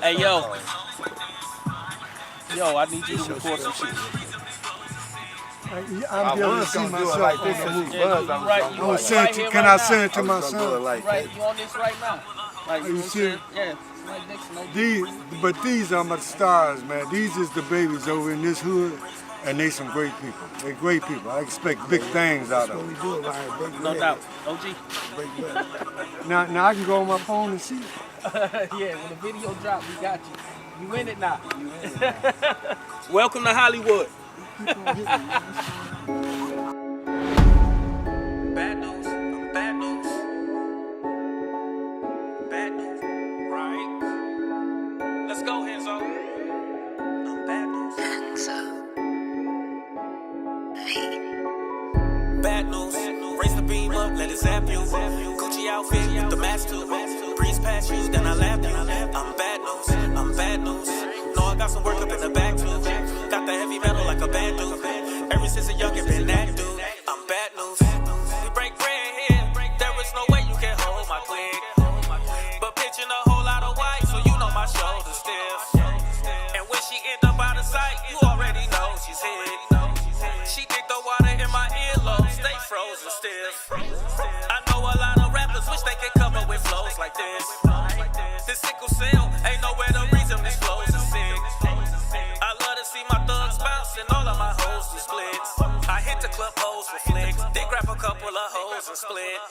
Hey yo, I need you to record some shit real quick. I'm able to see myself like this since he buzzed. You right, you Can right here right I now. send it to my son? You right, you on this right now. Like you know what I'm saying? Yeah, it's like Dixon. These are my stars, man. These is the babies over in this hood, and they some great people. They great people. I expect big things out of them. We do it right. No doubt. OG. Now I can go on my phone and see it. Yeah, when the video drop, we got you. You in it now. Welcome to Hollywood. Bad news, bad news. Bad news, right? Let's go, Henzo. Bad news. Bad news. Raise the beam up, let it zap you. Gucci outfit with the mask too. Breeze past you, then I lap you. I'm bad news, I'm bad news. No, I got some work up in the back too. Got the heavy metal like a band dude. Ever since a youngin' been that dude. I'm bad news. We break bread here. There is no way you can hold my clique. But pitching a whole lot of white, so you know my shoulders stiff. And when she end up out of sight, you already know she's hit. She dig the water in my earlobe, stay frozen stiff. I know a lot of rappers wish they could come up with flows like this. This sickle cell ain't nowhere to reason this flows is sick. I love to see my thugs bounce and all of my hoes to splits. I hit the club hoes for flicks, then grab a couple of hoes and split.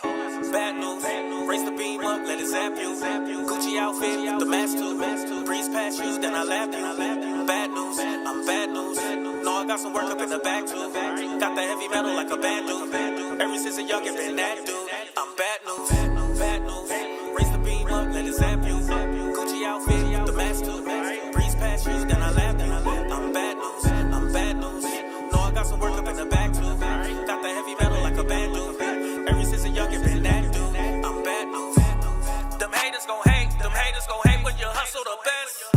Bad news, raise the beam up, let it zap you. Gucci outfit with the mask too. Breeze past you, then I lap you. Bad news, I'm bad news. No, I got some work up in the back too. Got the heavy metal like a band dude. Ever since a youngin' been that dude. I'm bad news, bad news. Raise the beam up, let it zap you. Gucci outfit with the mask too. Breeze past you, then I lap you. I'm bad news, I'm bad news. No, I got some work up in the back too. Got the heavy metal like a band dude. Ever since a youngin' been that dude. I'm bad news. Them haters gon' hate when you hustle the best.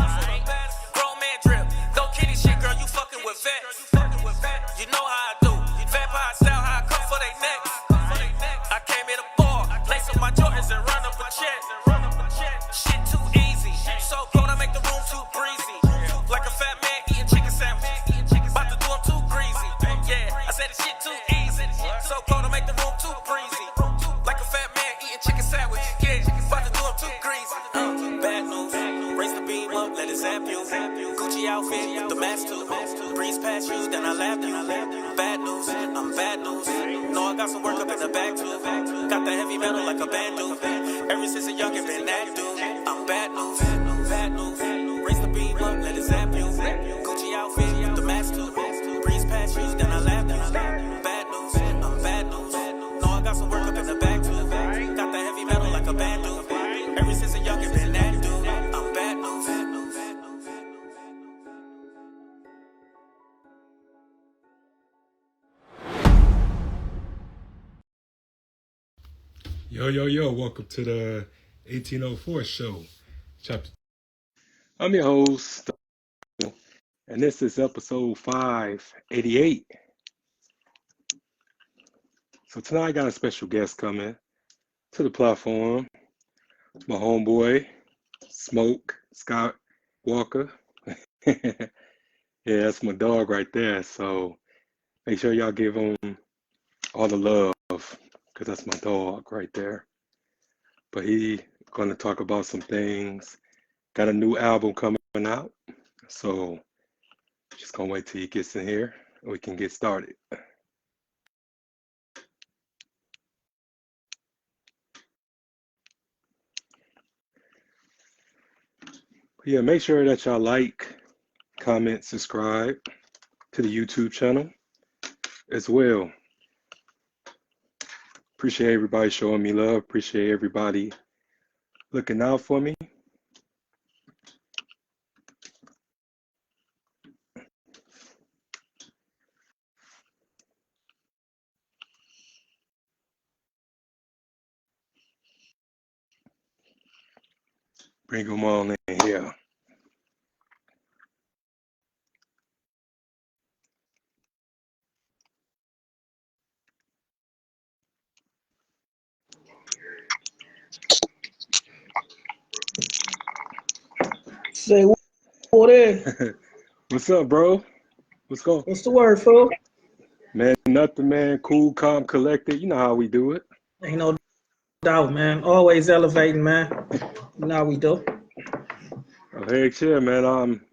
Grown man drip, don't kitty shit, girl, you fucking with vets. You know how I do, vampire style, how I come for they necks. I came in a bar, lace up my Jordans and run up a check. Shit too easy, so cold I make the room too breezy. Like a fat man eating chicken sandwich, about to do them too greasy. Yeah, I said the shit too easy, so cold I make the room too breezy. Like a fat man eating chicken sandwich, yeah, about to do them too greasy. Bad news, raise the beam up, let it zap you. Gucci outfit with the mask too. Breeze past you, then I lap you. Bad news, I'm bad news. No, I got some work up in the back too. Got the heavy metal like a band dude. Ever since a youngin' been that dude. I'm bad news, bad news. Raise the beam up, let it zap you. Gucci outfit with the mask too. Breeze past you, then I lap you. Bad news, I'm bad news. No, I got some work up in the back too. Got the heavy metal like a band dude. Ever since a youngin' been that dude. I'm bad news. Yo, welcome to the 1804 show, chapter. I'm your host, and this is episode 588. So tonight I got a special guest coming to the platform. It's my homeboy, Smoke, Skywalka. Yeah, that's my dog right there. So make sure y'all give him all the love, because that's my dog right there. But he gonna talk about some things. Got a new album coming out, so just gonna wait till he gets in here and we can get started. Yeah, make sure that y'all like, comment, subscribe to the YouTube channel as well. Appreciate everybody showing me love. Appreciate everybody looking out for me. Bring them on in here. Say what is? What's up, bro? What's going? What's the word, fool? Man, nothing, man. Cool, calm, collected. You know how we do it. Ain't no doubt, man. Always elevating, man. You know how we do. Oh, heck yeah, man. I'm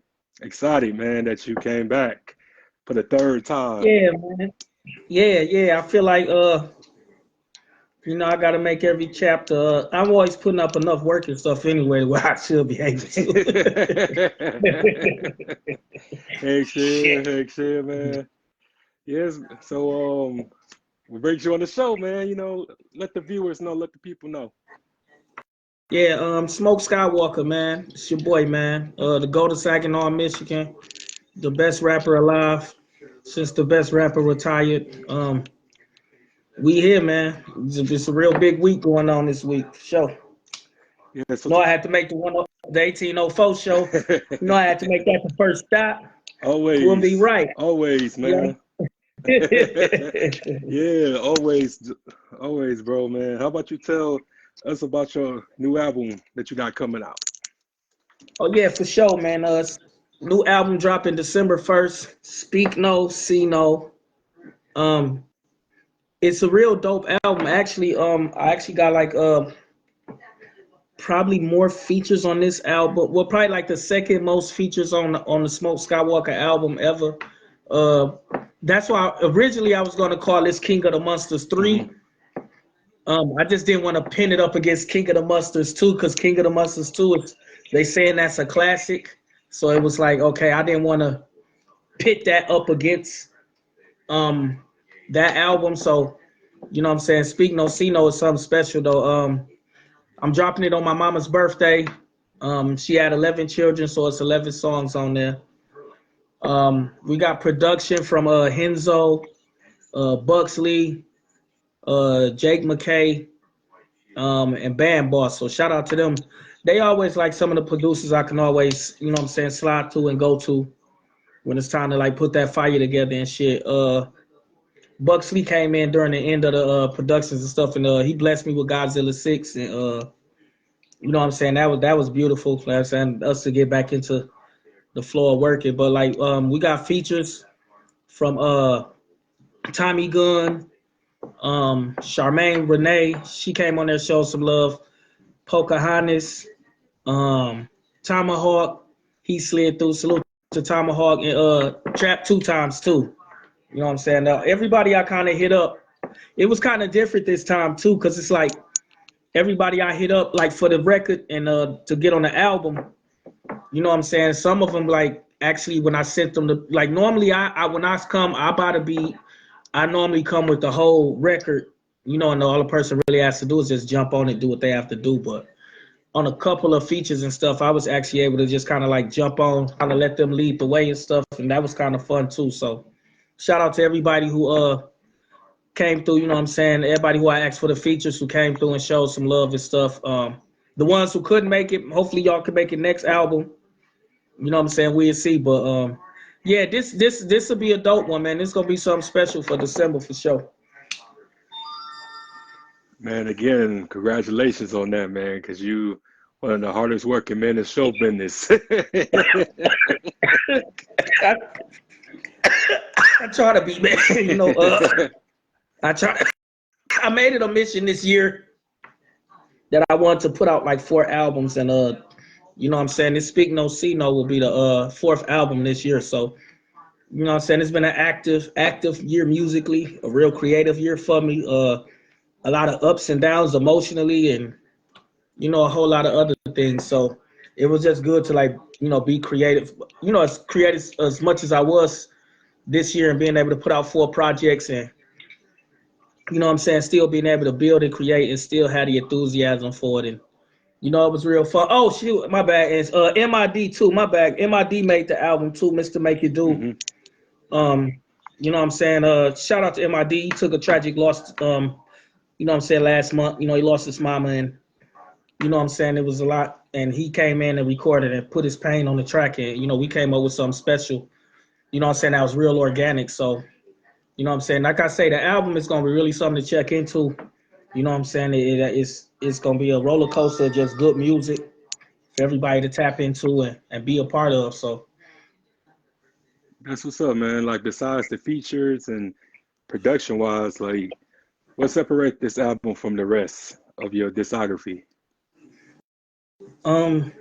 excited, man, that you came back for the third time. Yeah, man. Yeah. I feel like I gotta make every chapter. I'm always putting up enough work and stuff anyway where I should be able to. Heck yeah, man. Yes. So what brings you on the show, man? You know, let the viewers know, let the people know. Yeah, Smoke Skywalker, man. It's your boy, man. The go to Saginaw, Michigan. The best rapper alive since the best rapper retired. We here, man. It's a real big week going on this week. Sure. Yeah. So No, I had to make the 1804 show. I had to make that the first stop. Wouldn't be right. Always, man. Yeah, always, bro, man. How about you tell us about your new album that you got coming out? Oh yeah, for sure, man. New album dropping December 1st. Speak No, See No. It's a real dope album. Actually, I actually got like probably more features on this album. Well, probably like the second most features on the Smoke Skywalker album ever. That's why originally I was gonna call this King of the Monsters 3. I just didn't want to pin it up against King of the Monsters 2 because King of the Monsters 2 is they saying that's a classic. So it was like, okay, I didn't want to pit that up against that album. So, you know what I'm saying? Speak No, See No is something special though. I'm dropping it on my mama's birthday. She had 11 children, so it's 11 songs on there. We got production from Henzo, Buxley, Jake McKay, and Band Boss. So shout out to them. They always like some of the producers I can always, you know what I'm saying, slide to and go to when it's time to like put that fire together and shit. Buxley came in during the end of the productions and stuff, and he blessed me with Godzilla 6, and you know what I'm saying, that was beautiful. Like I'm saying, us to get back into the floor of working. But like we got features from Tommy Gunn, Charmaine Renee, she came on there, showed some love. Pocahontas, Tomahawk, he slid through. Salute to Tomahawk and Trap 2 times too. You know what I'm saying? Now, everybody I kind of hit up, it was kind of different this time too, because it's like everybody I hit up like for the record and to get on the album, you know what I'm saying? Some of them like actually when I sent them to like normally I when I come I buy the beat, I normally come with the whole record, and all the person really has to do is just jump on it, do what they have to do. But on a couple of features and stuff, I was actually able to just kind of like jump on, kind of let them lead the way and stuff, and that was kind of fun too. So shout out to everybody who came through, you know what I'm saying? Everybody who I asked for the features who came through and showed some love and stuff. The ones who couldn't make it, hopefully y'all can make it next album. You know what I'm saying? We'll see. But yeah, this will be a dope one, man. This gonna be something special for December for sure. Man, again, congratulations on that, man, because you one of the hardest working men in show business. I try to be, man. I made it a mission this year that I want to put out like 4 albums, and you know what I'm saying, this Speak No, See No will be the 4th album this year. So, you know what I'm saying, it's been an active year musically, a real creative year for me. A lot of ups and downs emotionally, and a whole lot of other things. So it was just good to like, be creative. As creative as much as I was this year and being able to put out 4 projects and, you know what I'm saying, still being able to build and create and still have the enthusiasm for it. And, it was real fun. Oh, shoot, my bad. It's MID too, my bad. MID made the album too, Mr. Make It Do. You know what I'm saying? Shout out to MID. He took a tragic loss, you know what I'm saying, last month. He lost his mama, and, you know what I'm saying, it was a lot. And he came in and recorded and put his pain on the track. And, we came up with something special. You know what I'm saying? That was real organic. So, you know what I'm saying? Like I say, the album is going to be really something to check into. You know what I'm saying? It's going to be a roller coaster of just good music. for everybody to tap into and be a part of. So That's what's up, man. Like besides the features and production wise, like what separates this album from the rest of your discography? um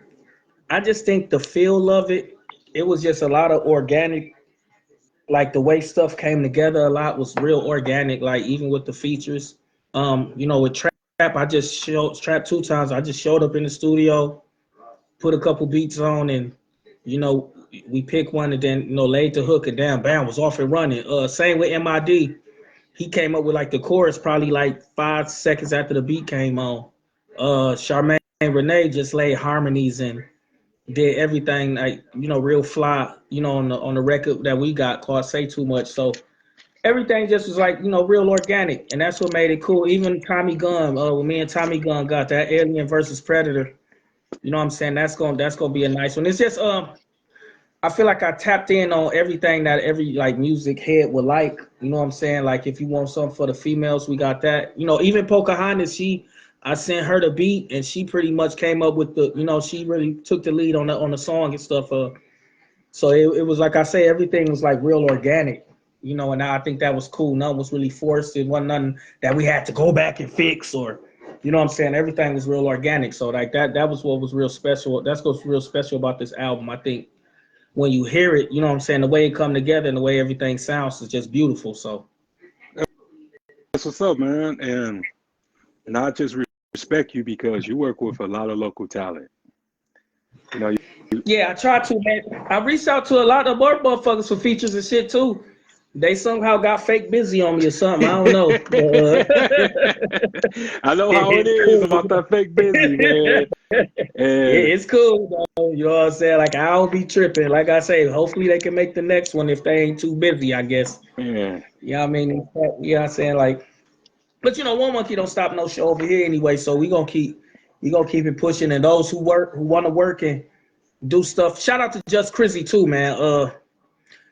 I just think the feel of it, it was just a lot of organic, like the way stuff came together a lot was real organic, like even with the features. With trap, I just showed trap 2 times. I just showed up in the studio, put a couple beats on, and you know, we picked one and then laid the hook and down, bam, was off and running. Same with MID. He came up with like the chorus probably like 5 seconds after the beat came on. Charmaine Renee just laid harmonies and did everything like real fly, on the record that we got called Say Too Much. So everything just was like real organic, and that's what made it cool. Even Tommy Gunn, when me and Tommy Gunn got that Alien versus Predator, what I'm saying, that's gonna be a nice one. It's just I feel like I tapped in on everything that every like music head would like. You know what I'm saying? Like if you want something for the females, we got that. Even Pocahontas, I sent her the beat and she pretty much came up with she really took the lead on the song and stuff. So it was like I say, everything was like real organic. And I think that was cool. Nothing was really forced. It wasn't nothing that we had to go back and fix or what I'm saying? Everything was real organic. So like that was what was real special. That's what's real special about this album. I think when you hear it, what I'm saying, the way it come together and the way everything sounds is just beautiful. So That's what's up, man. And I just respect you because you work with a lot of local talent. yeah, I try to, man. I reached out to a lot of more motherfuckers for features and shit too. They somehow got fake busy on me or something. I don't know. I know how it is cool. about that fake busy, man. It's cool, though. You know what I'm saying? Like, I don't be tripping. Like I say, hopefully they can make the next one if they ain't too busy, I guess. Yeah. You know what I mean? You know what I'm saying? Like, but one monkey don't stop no show over here anyway. So we gonna keep it pushing. And those who want to work and do stuff. Shout out to Just Crizzy too, man.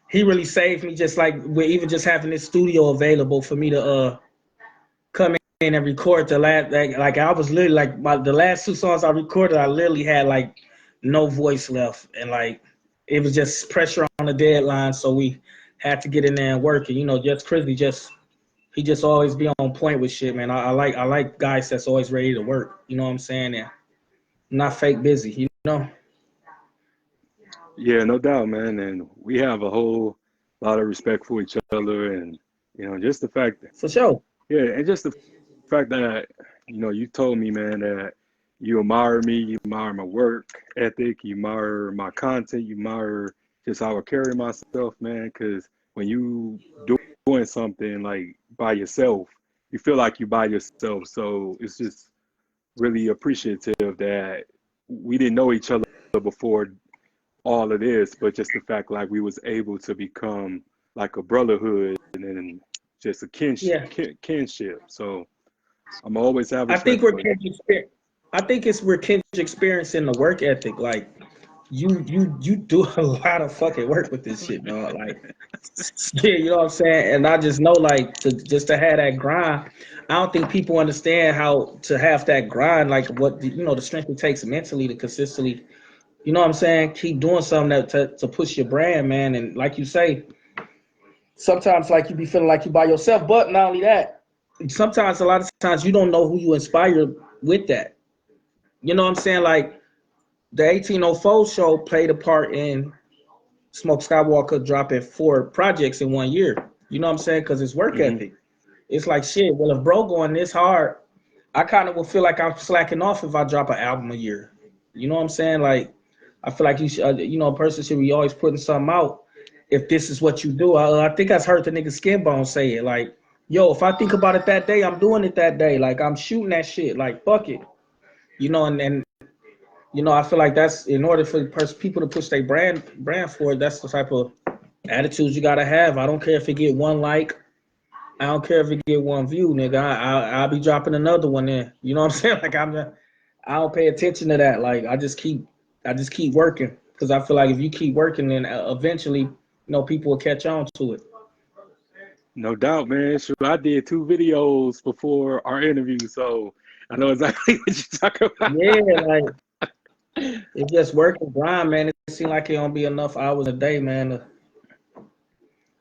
He really saved me. Just like we're even just having this studio available for me to come in and record the last. Like I was literally like the last 2 songs I recorded, I literally had like no voice left, and like it was just pressure on the deadline, so we had to get in there and work. And Just Crizzy he just always be on point with shit, man. I like guys that's always ready to work. You know what I'm saying? And not fake busy. Yeah, no doubt, man. And we have a whole lot of respect for each other, and just the fact that For sure. and just the fact that you told me, man, that you admire me, you admire my work ethic, you admire my content, you admire just how I carry myself, man. Because when you doing something like by yourself, you feel like you by yourself. So it's just really appreciative that we didn't know each other before all of this, but just the fact like we was able to become like a brotherhood and then just a kinship. Yeah. Kinship. So I'm always have I respect think we're for you. kindred. I think we're kindred experience in the work ethic. Like you do a lot of fucking work with this shit, dog. Like yeah, you know what I'm saying? And I just know like to have that grind. I don't think people understand how to have that grind, like what the strength it takes mentally to consistently, you know what I'm saying, keep doing something to push your brand, man. And like you say, sometimes like you be feeling like you by yourself, but not only that, sometimes a lot of times you don't know who you inspire with that. You know what I'm saying? Like the 1804 show played a part in Smoke Skywalka dropping 4 projects in 1 year. You know what I'm saying? Because it's work ethic. It's like shit. Well, if bro going this hard, I kind of will feel like I'm slacking off if I drop an album a year. You know what I'm saying? Like I feel like you should, a person should be always putting something out. If this is what you do, I think I heard the nigga Skinbone say it. Like, yo, if I think about it that day, I'm doing it that day. Like I'm shooting that shit. Like fuck it. And I feel like that's in order for people to push their brand forward. That's the type of attitudes you gotta have. I don't care if it get 1 like. I don't care if it get 1 view, nigga. I'll be dropping another one in. You know what I'm saying? Like I don't pay attention to that. Like I just keep working because I feel like if you keep working, then eventually, people will catch on to it. No doubt, man. Sure, I did 2 videos before our interview, so I know exactly what you're talking about. Yeah, like It's just work and grind, man. It seems like it don't be enough hours a day, man,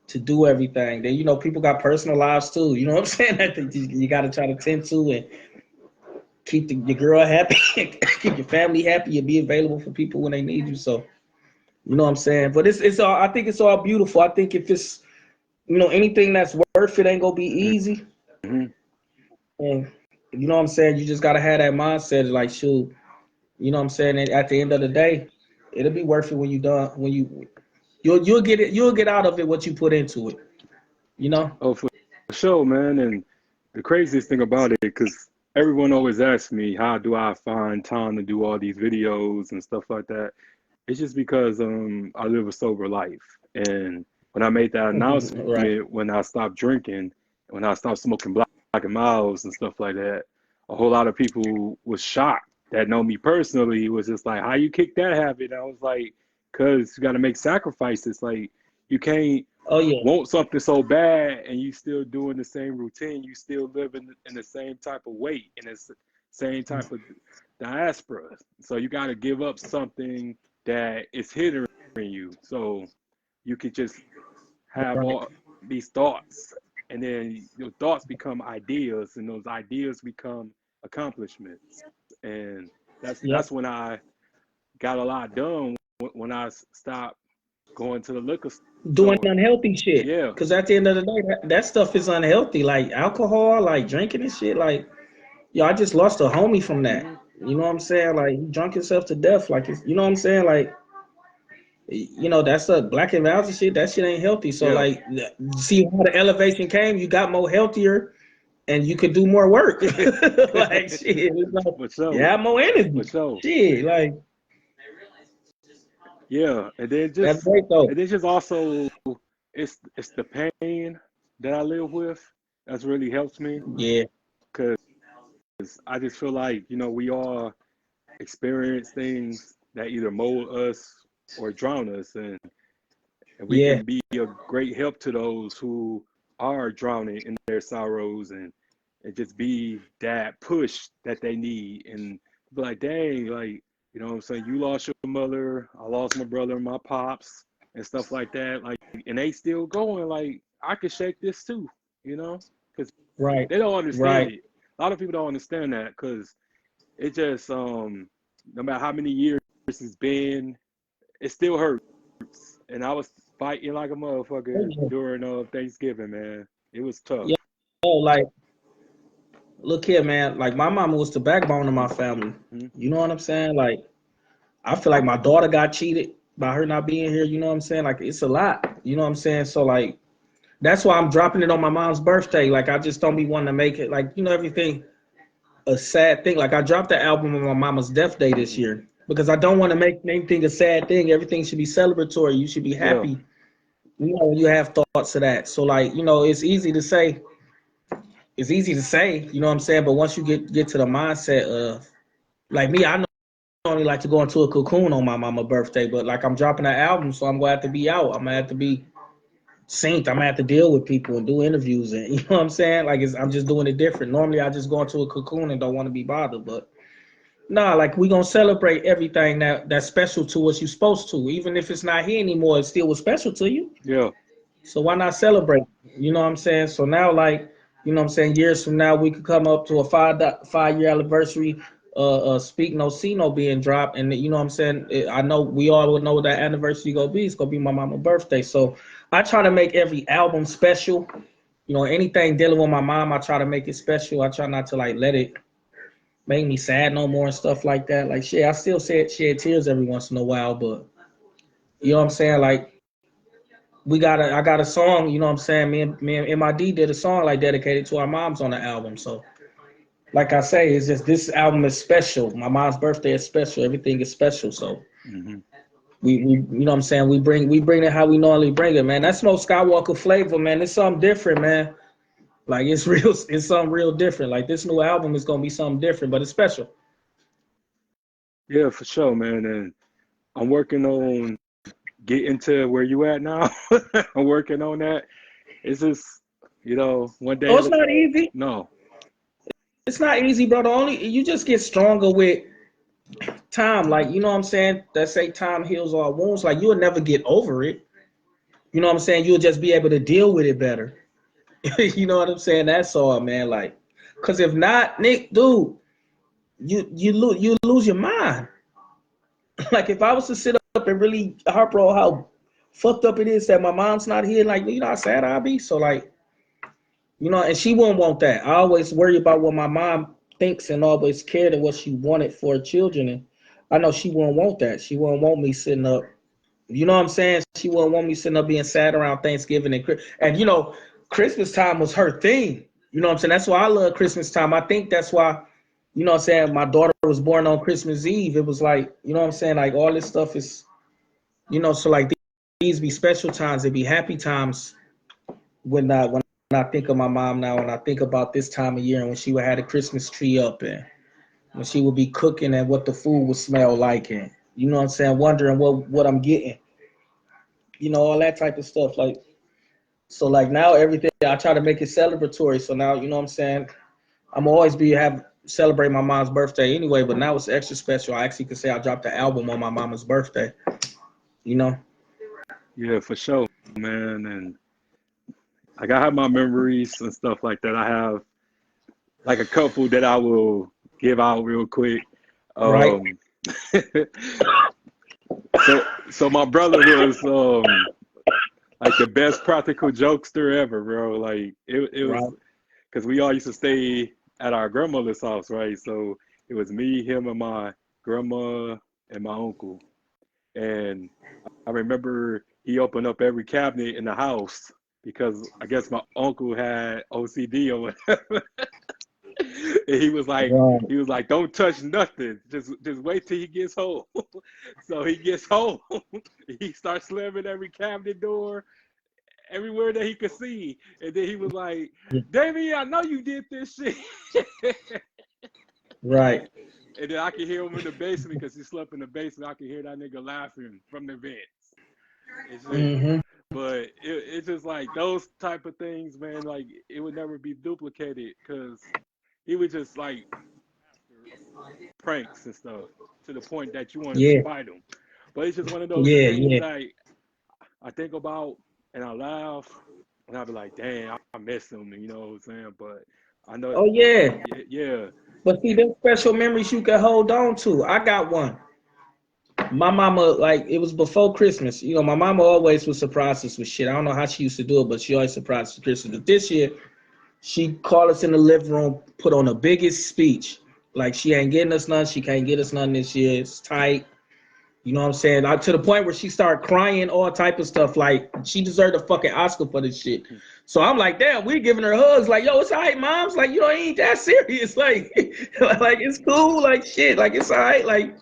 to do everything. Then people got personal lives too. You know what I'm saying? That you got to try to tend to and keep your girl happy, keep your family happy, and be available for people when they need you. So you know what I'm saying. But it's all. I think it's all beautiful. I think if it's anything that's worth it ain't gonna be easy. Mm-hmm. And you know what I'm saying. You just gotta have that mindset. Like shoot, you know what I'm saying. And at the end of the day, it'll be worth it when you done. When you'll get it. You'll get out of it what you put into it. You know. Oh, for sure, man. And the craziest thing about it, because everyone always asks me, how do I find time to do all these videos and stuff like that? It's just because I live a sober life. And when I made that announcement, Right. when I stopped drinking, when I stopped smoking Black and Miles and stuff like that, a whole lot of people was shocked that know me personally. Was just like, how you kick that habit? I was like, because you got to make sacrifices. Like, you can't Oh yeah. want something so bad and you still doing the same routine. You still living in the same type of weight and the same type of diaspora. So you got to give up something that is hindering you. So you could just have Right. all these thoughts, and then your thoughts become ideas, and those ideas become accomplishments. And Yep. that's when I got a lot done, when I stopped going to the liquor Doing store. unhealthy shit. Yeah. Because at the end of the day, that stuff is unhealthy. Like alcohol, like drinking and shit. Like, yo, I just lost a homie from that. Hmm. You know what I'm saying? Like, he drunk himself to death. Like, you know what I'm saying? Like, that's the black and miles and shit. That shit ain't healthy. So, Yeah. like, see how the elevation came? You got more healthier and you could do more work. Like, shit. It's like, For you sure. have more For energy. sure. Shit. Like, Yeah. that's great, though. And then just also, it's the pain that I live with that's really helps me, Yeah. because I just feel like, we all experience things that either mold us or drown us, and we Yeah. can be a great help to those who are drowning in their sorrows, and just be that push that they need, and be like, dang, like, what I'm saying, you lost your mother, I lost my brother and my pops and stuff like that, like, and they still going, like, I could shake this too, because Right. they don't understand Right. it. A lot of people don't understand that, because it just no matter how many years it's been, it still hurts. And I was fighting like a motherfucker during Thanksgiving, man. It was tough. Yeah. Oh, like, look here, man. Like, my mama was the backbone of my Mm-hmm. family. You know what I'm saying? Like, I feel like my daughter got cheated by her not being here. You know what I'm saying? Like, it's a lot. You know what I'm saying? So, like, that's why I'm dropping it on my mom's birthday. Like, I just don't be wanting to make it, like, everything a sad thing. Like, I dropped the album on my mama's death day this Mm-hmm. year because I don't want to make anything a sad thing. Everything should be celebratory. You should be Yeah. happy, when you have thoughts of that. So, like, it's easy to say. It's easy to say, you know what I'm saying? But once you get to the mindset of, like me, I normally like to go into a cocoon on my mama's birthday, but like I'm dropping an album, so I'm gonna have to be out. I'm gonna have to be synced. I'm gonna have to deal with people and do interviews, and you know what I'm saying? Like I'm just doing it different. Normally, I just go into a cocoon and don't want to be bothered, but nah, like we gonna celebrate everything that's special to us. You supposed to, even if it's not here anymore, it still was special to you. Yeah. So why not celebrate? You know what I'm saying? So now, like, you know what I'm saying, years from now, we could come up to a 5 year anniversary, Speak No See No being dropped. And you know what I'm saying? I know we all would know what that anniversary gonna be. It's gonna be my mama's birthday. So I try to make every album special. Anything dealing with my mom, I try to make it special. I try not to like let it make me sad no more and stuff like that. Like shit, I still shed tears every once in a while, but you know what I'm saying? Like I got a song, you know what I'm saying? Me and MID did a song like dedicated to our moms on the album. So like I say, it's just this album is special. My mom's birthday is special. Everything is special. So Mm-hmm. we you know what I'm saying, we bring it how we normally bring it, man. That's no Skywalker flavor, man. It's something different, man. Like it's something real different. Like this new album is gonna be something different, but it's special. Yeah, for sure, man. And I'm working on getting to where you at now. I'm working on that. It's just, one day Oh, at it's a not easy. no. It's not easy, bro. The only you just get stronger with time, like, you know what I'm saying? That say time heals all wounds. Like, you'll never get over it. You know what I'm saying? You'll just be able to deal with it better. You know what I'm saying? That's all, man. Like, cause if not, Nick, dude, you lose your mind. Like, if I was to sit up and really harp on how fucked up it is that my mom's not here, like, you know how sad I'd be. So like, you know, and she wouldn't want that. I always worry about what my mom thinks and always cared and what she wanted for her children. And I know she wouldn't want that. She wouldn't want me sitting up. You know what I'm saying? She wouldn't want me sitting up being sad around Thanksgiving and you know, Christmas time was her thing. You know what I'm saying? That's why I love Christmas time. I think that's why, you know what I'm saying, my daughter was born on Christmas Eve. It was like, you know what I'm saying? Like all this stuff is, you know, so like these be special times. They be happy times when I think of my mom now and I think about this time of year and when she would have the Christmas tree up and when she would be cooking and what the food would smell like and you know what I'm saying, wondering what I'm getting. You know, all that type of stuff. Like so like now everything I try to make it celebratory. So now, you know what I'm saying, I'm always celebrate my mom's birthday anyway, but now it's extra special. I actually could say I dropped the album on my mama's birthday, you know? Yeah, for sure, man. And like I have my memories and stuff like that. I have like a couple that I will give out real quick. Right? Um, so my brother was like the best practical jokester ever, bro. Like it was Right. because we all used to stay at our grandmother's house, right? So it was me, him, and my grandma and my uncle. And I remember he opened up every cabinet in the house because I guess my uncle had OCD or whatever. And Right. he was like, don't touch nothing. Just wait till he gets home. So he gets home. He starts slamming every cabinet door, everywhere that he could see. And then he was like, Damien, I know you did this shit. Right. And then I could hear him in the basement because he slept in the basement. I could hear that nigga laughing from the vents and shit. Mm-hmm. But it's just like those type of things, man. Like it would never be duplicated because he would just like pranks and stuff to the point that you wanted to Yeah. fight him. But it's just one of those Yeah. things Yeah. that I think about and I laugh and I'll be like, damn, I miss him. You know what I'm saying? But I know, Oh yeah. yeah. But see, them special memories you can hold on to. I got one. My mama, like, it was before Christmas. You know, my mama always would surprise us with shit. I don't know how she used to do it, but she always surprised us with Christmas. But this year, she called us in the living room, put on the biggest speech. Like, she ain't getting us none. She can't get us none this year. It's tight. You know what I'm saying? Like, to the point where she started crying, all type of stuff. Like, she deserved a fucking Oscar for this shit. So I'm like, damn, we giving her hugs. Like, yo, it's all right, mom's. Like, you know, it ain't that serious. Like, like it's cool. Like, shit. Like, it's all right. Like,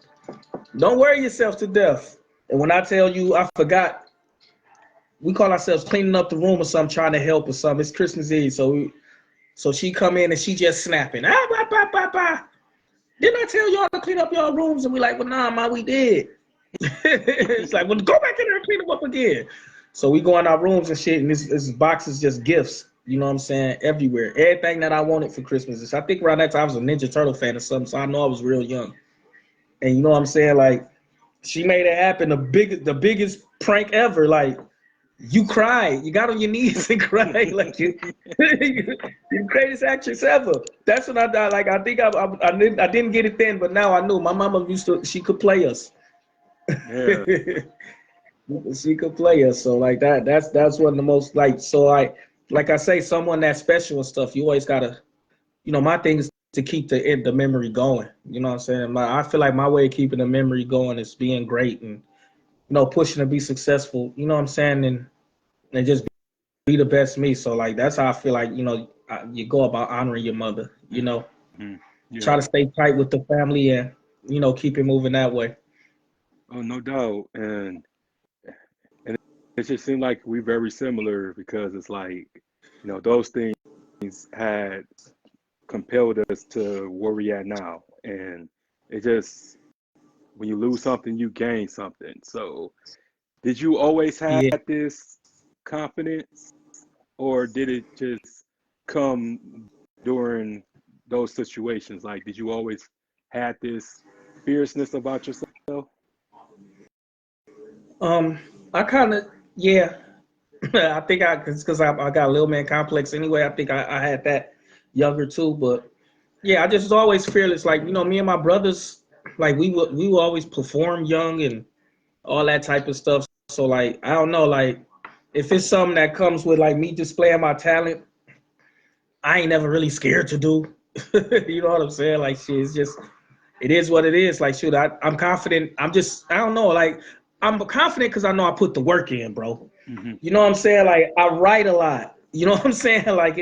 don't worry yourself to death. And when I tell you, I forgot, we call ourselves cleaning up the room or something, trying to help or something. It's Christmas Eve, so she come in and she just snapping. Ah, bah, bah, bah, bah. Didn't I tell y'all to clean up y'all rooms? And we like, well, nah, ma, we did. It's like, well, go back in there and clean them up again. So we go in our rooms and shit, and this box is just gifts. You know what I'm saying? Everywhere, everything that I wanted for Christmas. I think around that time I was a Ninja Turtle fan or something, so I know I was real young. And you know what I'm saying? Like, she made it happen. The biggest prank ever. Like, you cried. You got on your knees and cried. Like you the greatest actress ever. That's when I like. I think I didn't get it then, but now I knew. My mama used to. She could play us. Yeah. She could play us. So like that. That's one of the most like. So like I say, someone that special and stuff. You always gotta. You know, my thing is to keep the memory going. You know what I'm saying? I feel like my way of keeping the memory going is being great and pushing to be successful. You know what I'm saying? And just be the best me. So like that's how I feel like you go about honoring your mother. Mhm. Try Yeah. to stay tight with the family and keep it moving that way. Oh, no doubt. And it just seemed like we very similar because it's like, those things had compelled us to where we at now. And it just when you lose something, you gain something. So did you always have Yeah. this confidence or did it just come during those situations? Like, did you always had this fierceness about yourself? I kind of, yeah. I think because I got a little man complex anyway. I think I had that younger too, but yeah, I just was always fearless. Like, you know, me and my brothers, like we would always perform young and all that type of stuff. So like, I don't know, like if it's something that comes with like me displaying my talent, I ain't never really scared to do. You know what I'm saying? Like, shit, it's just it is what it is. Like, shoot, I'm confident. I don't know, like I'm confident because I know I put the work in, bro. Hmm. You know what I'm saying? Like I write a lot. You know what I'm saying? Like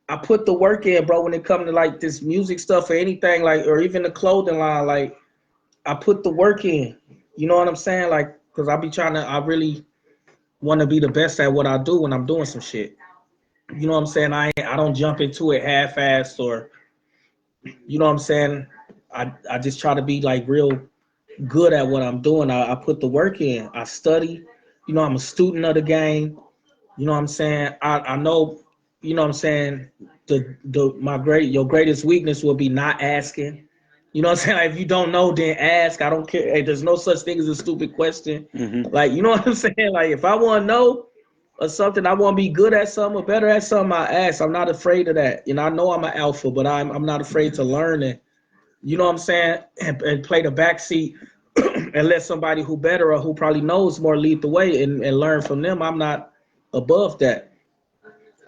I put the work in, bro, when it comes to like this music stuff or anything, like, or even the clothing line, like I put the work in. You know what I'm saying? Like, cause I really want to be the best at what I do when I'm doing some shit. You know what I'm saying? I don't jump into it half-assed or, you know what I'm saying? I just try to be like real good at what I'm doing. I put the work in. I study. You know, I'm a student of the game. You know what I'm saying? I know, you know what I'm saying, your greatest weakness will be not asking. You know what I'm saying? Like, if you don't know, then ask. I don't care. Hey, there's no such thing as a stupid question. Hmm. Like, you know what I'm saying? Like, if I want to know or something, I want to be good at something or better at something, I ask. I'm not afraid of that. You know I'm an alpha, but I'm not afraid to learn it. You know what I'm saying? And play the backseat and let somebody who better or who probably knows more lead the way and learn from them. I'm not above that.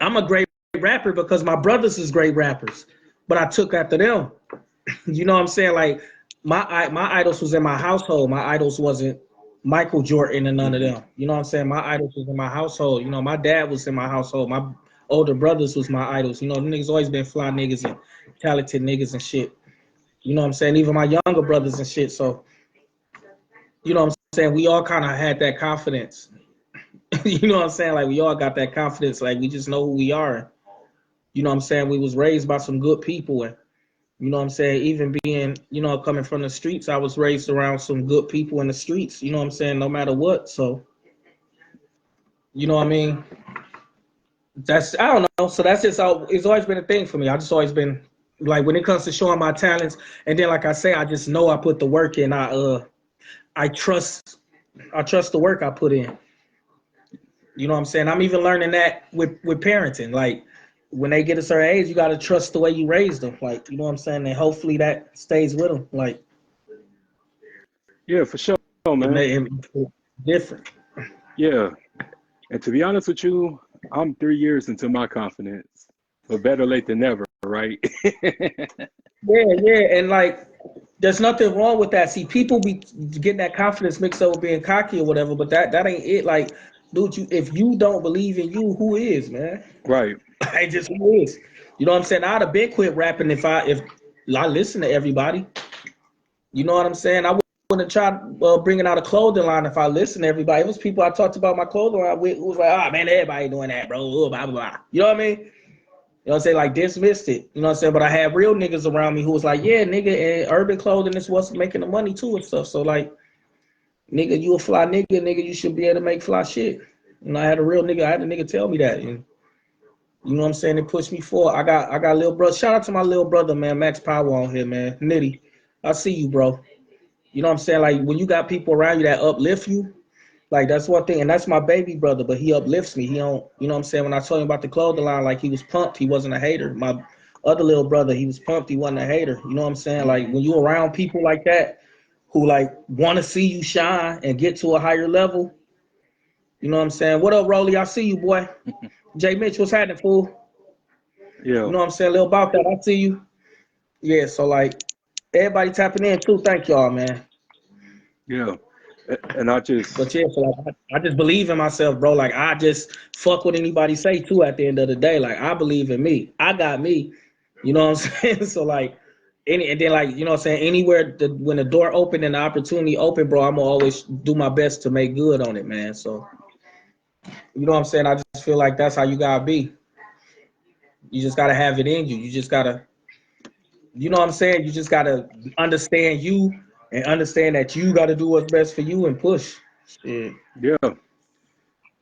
I'm a great rapper because my brothers is great rappers, but I took after them. You know what I'm saying? Like my idols was in my household. My idols wasn't Michael Jordan and none of Hmm. them. You know what I'm saying? My idols was in my household. You know, my dad was in my household. My older brothers was my idols. You know, them niggas always been fly niggas and talented niggas and shit. You know what I'm saying? Even my younger brothers and shit. So, you know what I'm saying? We all kind of had that confidence. You know what I'm saying? Like we all got that confidence. Like we just know who we are. You know what I'm saying? We was raised by some good people. And you know what I'm saying? Even being, you know, coming from the streets, I was raised around some good people in the streets. You know what I'm saying? No matter what. So, you know what I mean? I don't know. So that's just how it's always been a thing for me. I just always been like when it comes to showing my talents. And then, like I say, I just know I put the work in. I trust the work I put in. You know what I'm saying? I'm even learning that with parenting. Like when they get a certain age, you gotta trust the way you raise them. Like, you know what I'm saying? And hopefully that stays with them. Like Yeah, for sure, it man. may it different. Yeah. And to be honest with you, I'm 3 years into my confidence, but better late than never, right? Yeah, yeah, and like there's nothing wrong with that. See, people be getting that confidence mixed up with being cocky or whatever, but that ain't it. Like, dude, if you don't believe in you, who is, man? Right. I just who is. You know what I'm saying? I'd have been quit rapping if I listen to everybody. You know what I'm saying? I wouldn't try bringing out a clothing line if I listened to everybody. It was people I talked about my clothing line with who was like, oh man, everybody doing that, bro. Blah, blah, blah. You know what I mean? You know what I'm saying? Like dismissed it. You know what I'm saying? But I had real niggas around me who was like, yeah, nigga, and urban clothing is what's making the money too and stuff. So like, nigga, you a fly nigga, you should be able to make fly shit. And I had a nigga tell me that. And you know what I'm saying? It pushed me forward. I got little brother. Shout out to my little brother, man, Max Power on here, man. Nitty. I see you, bro. You know what I'm saying? Like when you got people around you that uplift you, like that's one thing. And that's my baby brother, but he uplifts me. He don't, you know what I'm saying? When I told him about the clothing line, like he was pumped, he wasn't a hater. My other little brother, he was pumped, he wasn't a hater. You know what I'm saying? Like when you around people like that who like want to see you shine and get to a higher level, you know what I'm saying? What up, Rolly? I see you, boy. Jay Mitch, what's happening, fool? You Yeah. know what I'm saying? A little about that. I see you. Yeah, so like everybody tapping in too. Thank y'all, man. Yeah. And I just, But yeah, so like, I just believe in myself, bro. Like I just fuck what anybody say too. At the end of the day, like I believe in me. I got me. You know what I'm saying? So like and then like you know what I'm saying. Anywhere when the door open and the opportunity open, bro, I'm gonna always do my best to make good on it, man. So you know what I'm saying. I just feel like that's how you gotta be. You just gotta have it in you. You just gotta, you know what I'm saying. You just gotta understand you and understand that you gotta do what's best for you and push. Shit. yeah,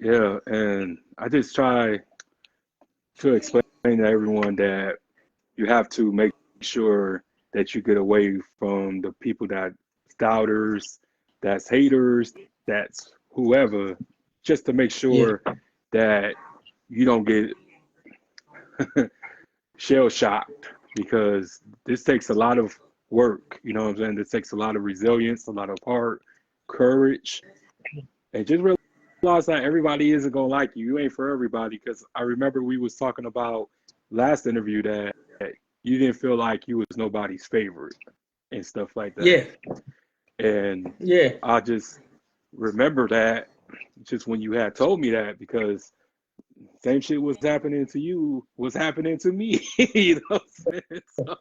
yeah. And I just try to explain to everyone that you have to make sure that you get away from the people that doubters, that's haters, that's whoever, just to make Yeah. sure that you don't get shell shocked, because this takes a lot of work. You know what I'm saying? This takes a lot of resilience, a lot of heart, courage, and just realize that everybody isn't gonna like you. You ain't for everybody. Because I remember we was talking about last interview that you didn't feel like you was nobody's favorite and stuff like that. Yeah. And Yeah. I just remember that just when you had told me that, because same shit was happening to you was happening to me. You know what I'm saying? So,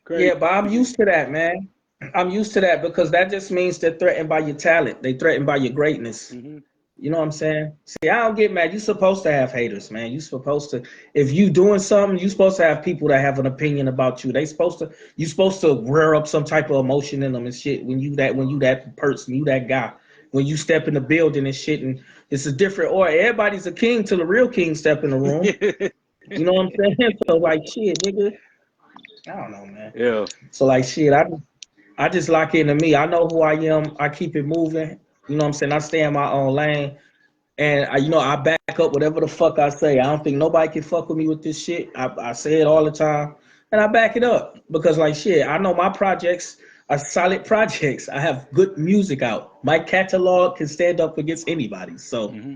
crazy. Yeah, but I'm used to that, man. I'm used to that because that just means they're threatened by your talent. They threatened by your greatness. Mm-hmm. You know what I'm saying? See, I don't get mad. You're supposed to have haters, man. You're supposed to, if you doing something, you're supposed to have people that have an opinion about you. You're supposed to rear up some type of emotion in them and shit when you that person, you that guy. When you step in the building and shit, and it's a different or everybody's a king till the real king step in the room. You know what I'm saying? So like shit, nigga. I don't know, man. Yeah. So like shit, I just lock into me. I know who I am. I keep it moving. You know what I'm saying? I stay in my own lane. And I back up whatever the fuck I say. I don't think nobody can fuck with me with this shit. I say it all the time. And I back it up. Because like shit, I know my projects are solid projects. I have good music out. My catalog can stand up against anybody. So Mm-hmm.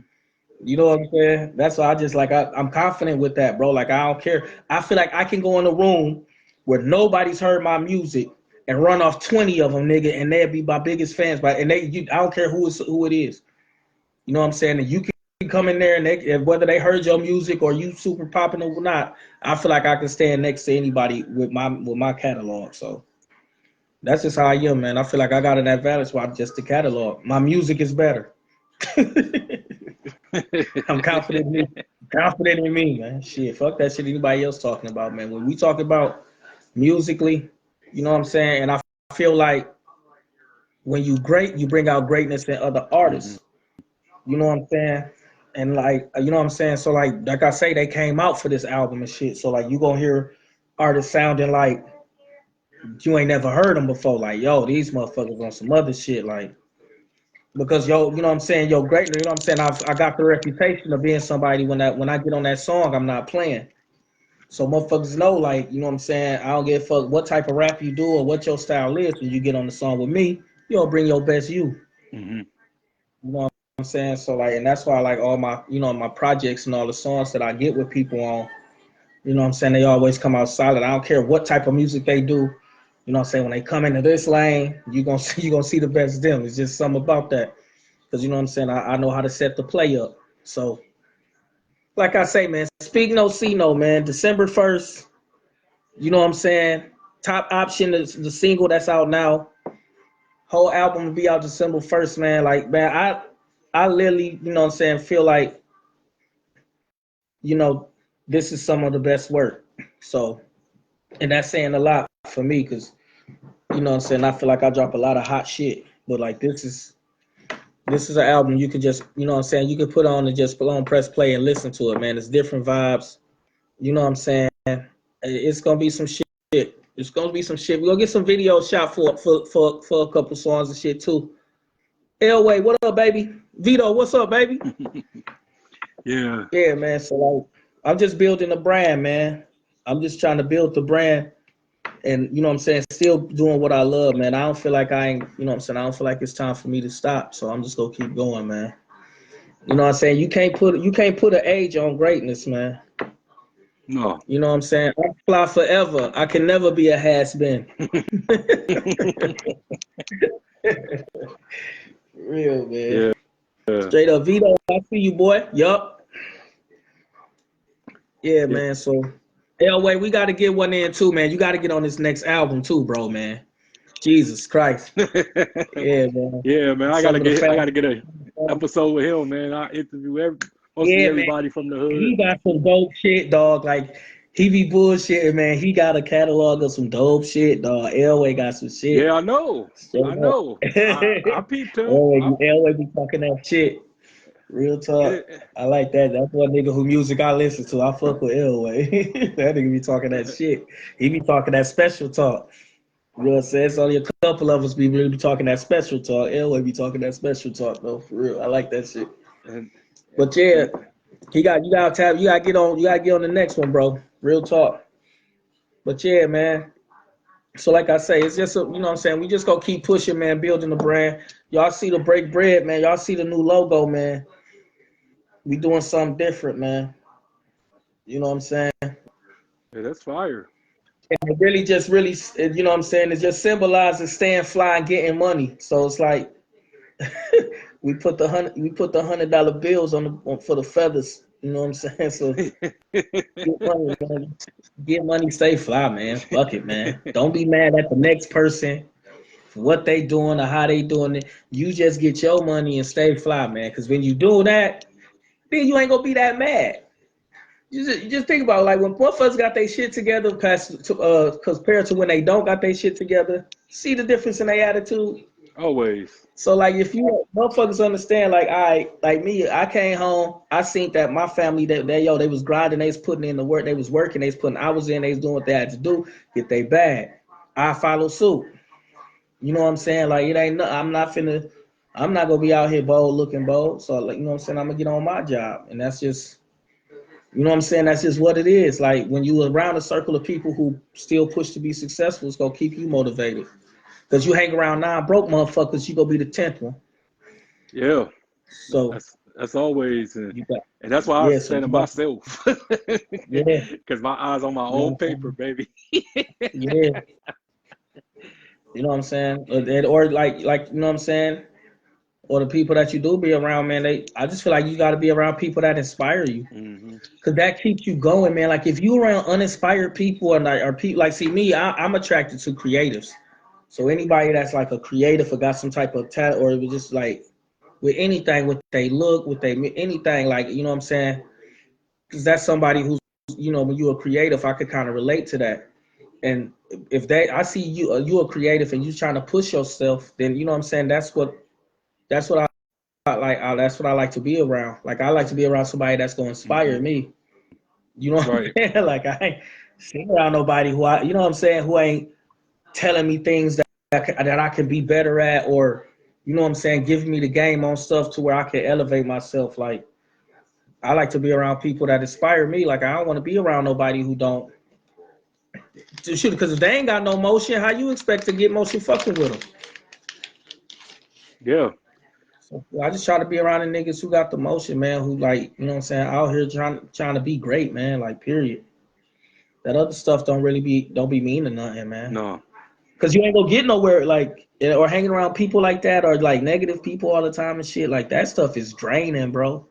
you know what I'm saying? That's why I just like I'm confident with that, bro. Like I don't care. I feel like I can go in a room where nobody's heard my music and run off 20 of them, nigga, and they'll be my biggest fans. But I don't care who it is. You know what I'm saying? And you can come in there and whether they heard your music or you super popping or not, I feel like I can stand next to anybody with my catalog. So that's just how I am, man. I feel like I got an advantage by just the catalog. My music is better. I'm confident in me, man. Shit, fuck that shit anybody else talking about, man. When we talk about musically, you know what I'm saying? And I feel like when you great, you bring out greatness in other artists. You know what I'm saying? And like, you know what I'm saying? So like I say, they came out for this album and shit. So like you gonna hear artists sounding like you ain't never heard them before. Like, yo, these motherfuckers on some other shit. Like, because yo, you know what I'm saying? Yo, great. You know what I'm saying? I got the reputation of being somebody when I get on that song, I'm not playing. So motherfuckers know, like, you know what I'm saying? I don't give a fuck what type of rap you do or what your style is. When you get on the song with me, you gonna bring your best you. Mm-hmm. You know what I'm saying? So like, and that's why I like all my, my projects and all the songs that I get with people on, you know what I'm saying? They always come out solid. I don't care what type of music they do. You know what I'm saying? When they come into this lane, you're gonna see the best of them. It's just something about that. Because you know what I'm saying? I know how to set the play up. So like I say, man, speak no, see no, man. December 1st, you know what I'm saying? Top Option is the single that's out now. Whole album will be out December 1st, man. Like, man, I literally, you know what I'm saying, feel like, this is some of the best work. So, and that's saying a lot for me because, you know what I'm saying, I feel like I drop a lot of hot shit. But like this is an album you could just, you know what I'm saying, you could put on and just press play and listen to it, man. It's different vibes. You know what I'm saying? It's gonna be some shit. It's gonna be some shit. We're gonna get some videos shot for a couple songs and shit too. Elway, what up, baby? Vito, what's up, baby? Yeah. Yeah, man. So like, I'm just building a brand, man. I'm just trying to build the brand, and you know what I'm saying, still doing what I love, man. I don't feel like I ain't, you know what I'm saying, I don't feel like it's time for me to stop. So I'm just gonna keep going, man. You know what I'm saying? You can't put an age on greatness, man. No. You know what I'm saying? I fly forever. I can never be a has-been. Real, man. Yeah. Straight up, Vito, I see you, boy. Yup. Yeah, man. So, Elway, we got to get one in too, man. You got to get on this next album too, bro, man. Jesus Christ. Yeah, man. Yeah, man. I gotta get an episode with him, man. I interview mostly everybody from the hood. He got some dope shit, dog. Like, he be bullshitting, man. He got a catalog of some dope shit, dog. Elway got some shit. Yeah, I know. I peeped him. Elway be talking that shit. Real talk. It, I like that. That's one nigga who music I listen to. I fuck with Elway. That nigga be talking that shit. He be talking that special talk. You know what I'm saying? It's only a couple of us be really be talking that special talk. Elway be talking that special talk though, for real. I like that shit. and But yeah, and you gotta get on the next one, bro. Real talk. But yeah, man. So like I say, it's just you know what I'm saying. We just gonna keep pushing, man, building the brand. Y'all see the break bread, man. Y'all see the new logo, man. We doing something different, man. You know what I'm saying? yeah, that's fire. And it really just really, you know what I'm saying? It just symbolizes staying fly and getting money. So it's like we put the $100 bills for the feathers. You know what I'm saying? So get money, man. Get money, stay fly, man. Fuck it, man. Don't be mad at the next person for what they doing or how they doing it. You just get your money and stay fly, man. Because when you do that, then you ain't gonna be that mad. You just think about it, like when both of us got their shit together, compared to when they don't got their shit together. See the difference in their attitude. Always. So like if you motherfuckers understand, like me, I came home, I seen that my family they was grinding, they was putting in the work, they was working, they was putting hours in, they was doing what they had to do, get they bag. I follow suit. You know what I'm saying? Like it ain't no, I'm not gonna be out here bold looking bold. So like you know what I'm saying, I'm gonna get on my job. And that's just you know what I'm saying? That's just what it is. Like when you around a circle of people who still push to be successful, it's gonna keep you motivated. Cause you hang around 9 broke motherfuckers, you gonna be the 10th one. Yeah, So that's always, and you got that's why I was yeah, so saying to you got myself, yeah, because my eyes on my you know own what I'm paper, saying? baby. Yeah, you know what I'm saying? Or like you know what I'm saying? Or the people that you do be around, man, I just feel like you gotta be around people that inspire you. Hmm. Cause that keeps you going, man. Like if you around uninspired people or people like see me, I'm attracted to creatives. So anybody that's like a creative or got some type of talent, or it was just like with anything, with they look, with they anything, like you know what I'm saying? Because that's somebody who's you know when you're a creative, I could kind of relate to that. And if I see you a creative and you trying to push yourself, then you know what I'm saying. That's what I like. That's what I like to be around. Like I like to be around somebody that's gonna inspire Hmm. me. You know what I'm Right. saying? Like I ain't sitting around nobody you know what I'm saying, who ain't telling me things that I can be better at, or you know what I'm saying, giving me the game on stuff to where I can elevate myself. Like I like to be around people that inspire me. Like I don't want to be around nobody who don't shoot. Because if they ain't got no motion, how you expect to get motion fucking with them? Yeah. So I just try to be around the niggas who got the motion, man. Who like you know what I'm saying, out here trying to be great, man. Like period. That other stuff don't be meaning nothing, man. No. Cause you ain't gonna get nowhere like or hanging around people like that or like negative people all the time and shit. Like that stuff is draining, bro.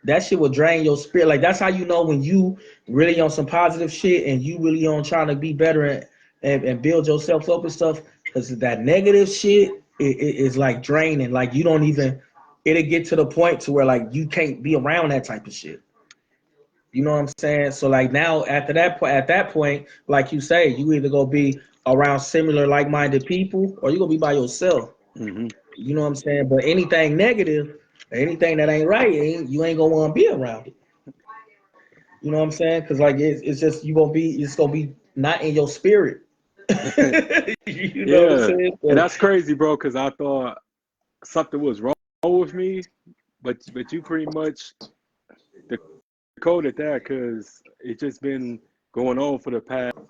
That shit will drain your spirit. Like that's how you know when you really on some positive shit and you really on trying to be better and build yourself up and stuff. Cause that negative shit is like draining. Like you don't even it'll get to the point to where like you can't be around that type of shit. You know what I'm saying? So like now at that point, like you say, you either go be around similar like-minded people or you gonna be by yourself. Hmm. You know what I'm saying? But anything negative, anything that ain't right, you ain't gonna want to be around it. You know what I'm saying? Because like it's just it's gonna be not in your spirit. You know what I'm Yeah, saying? and So, that's crazy, bro. Because I thought something was wrong with me, but you pretty much decoded that because it's just been going on for the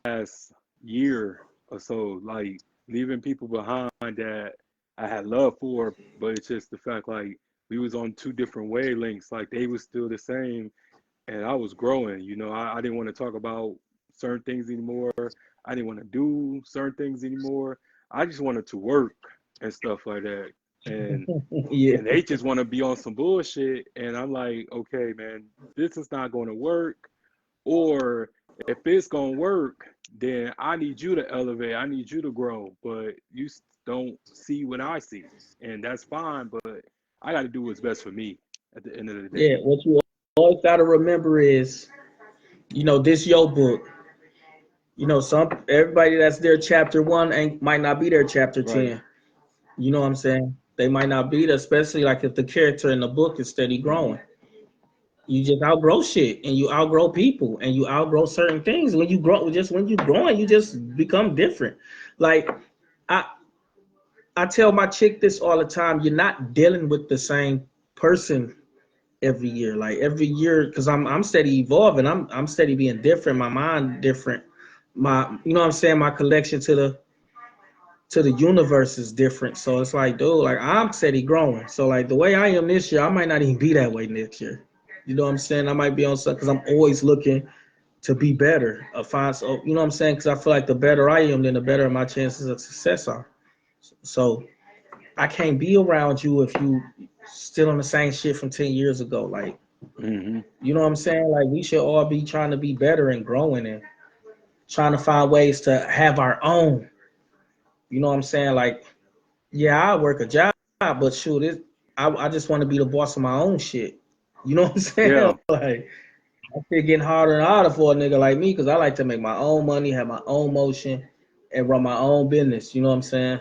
past year or so, like leaving people behind that I had love for, but it's just the fact like we was on two different wavelengths. Like they was still the same, and I was growing. I didn't want to talk about certain things anymore. I didn't want to do certain things anymore. I just wanted to work and stuff like that. And yeah, and they just want to be on some bullshit. And I'm like, okay, man, this is not going to work. Or if it's going to work, then I need you to elevate. I need you to grow. But you don't see what I see. And that's fine. But I got to do what's best for me at the end of the day. yeah. What you always gotta remember is, this your book. Some everybody that's there chapter 1 ain't might not be there chapter Right. 10. You know what I'm saying? They might not be there, especially like if the character in the book is steady growing. You just outgrow shit and you outgrow people and you outgrow certain things. When you grow, just when you're growing, you just become different. Like I I tell my chick this all the time, you're not dealing with the same person every year. Like every year, because I'm steady evolving. I'm steady being different, my mind different. My you know what I'm saying, my connection to the universe is different. So it's like, dude, like I'm steady growing. So like the way I am this year, I might not even be that way next year. You know what I'm saying? I might be on something because I'm always looking to be better. Find so you know what I'm saying? Because I feel like the better I am, then the better my chances of success are. So I can't be around you if you still on the same shit from 10 years ago. Like, Hmm. you know what I'm saying? Like we should all be trying to be better and growing and trying to find ways to have our own. You know what I'm saying? Like, yeah, I work a job, but shoot, I just want to be the boss of my own shit. You know what I'm saying? Yeah. Like, it's getting harder and harder for a nigga like me because I like to make my own money, have my own motion, and run my own business. You know what I'm saying?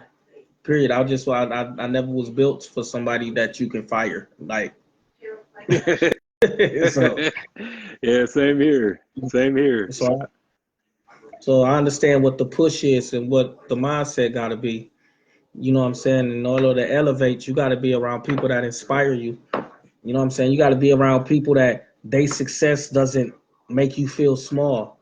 Period. I never was built for somebody that you can fire. Like, so Yeah, same here. Same here. so I understand what the push is and what the mindset got to be. You know what I'm saying? In order to elevate, you got to be around people that inspire you. You know what I'm saying? You got to be around people that their success doesn't make you feel small.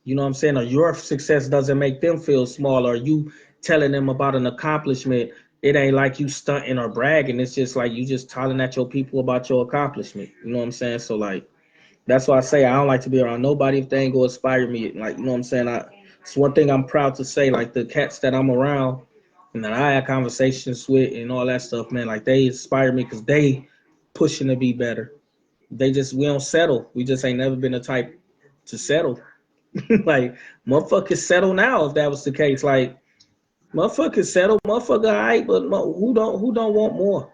You know what I'm saying? Or your success doesn't make them feel small. Or you telling them about an accomplishment, it ain't like you stunting or bragging. It's just like you just telling at your people about your accomplishment. You know what I'm saying? So like that's why I say I don't like to be around nobody if they ain't gonna inspire me. Like, you know what I'm saying? It's one thing I'm proud to say, like the cats that I'm around and that I had conversations with and all that stuff, man, like they inspire me because they pushing to be better. We don't settle. We just ain't never been the type to settle. Like motherfuckers settle now if that was the case. Like motherfuckers settle, motherfucker, all right, but who don't want more?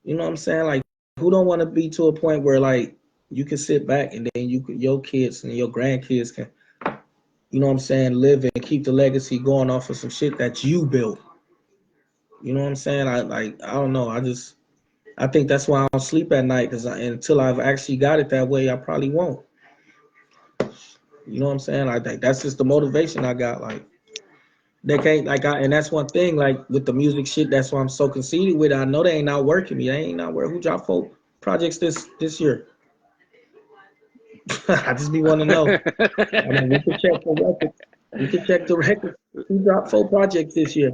You know what I'm saying? Like who don't want to be to a point where like you can sit back and then your kids and your grandkids can, you know what I'm saying, live and keep the legacy going off of some shit that you built. You know what I'm saying? I don't know. I think that's why I don't sleep at night because until I've actually got it that way, I probably won't. You know what I'm saying? I think that's just the motivation I got. Like they can't and that's one thing like with the music shit. That's why I'm so conceited with it. I know they ain't not working me. They ain't not working. Who dropped 4 projects this year? I just be want to know. I mean, we can check the record. We can check the record. Who dropped 4 projects this year?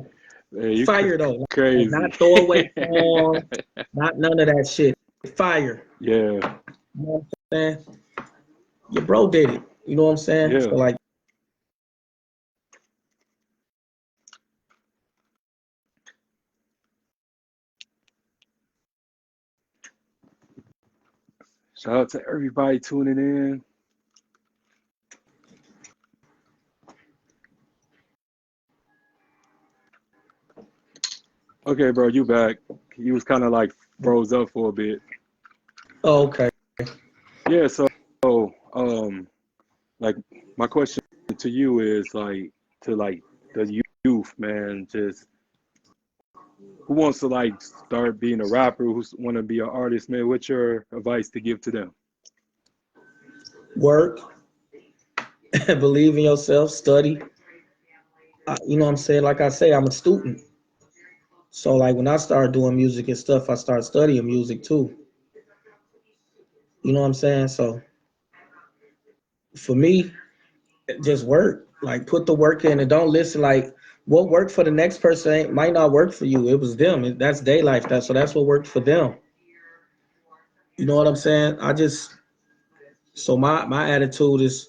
Man, you Fire though, like crazy. not throwaway songs, not none of that shit. Fire. Yeah. You know what I'm saying? Your bro did it. You know what I'm saying? Yeah. So like, Shout out to everybody tuning in. Okay, bro, you back. You was kind of like froze up for a bit. oh, okay. Yeah, so like my question to you is like to like the youth, man, just who wants to like start being a rapper, who want to be an artist, man, what's your advice to give to them? Work, believe in yourself, study. You know what I'm saying? Like I say, I'm a student. So like when I started doing music and stuff, I started studying music too. You know what I'm saying? So for me, just work. Like put the work in and don't listen. Like what worked for the next person might not work for you. It was them. That's their life. That's what worked for them. You know what I'm saying? So my attitude is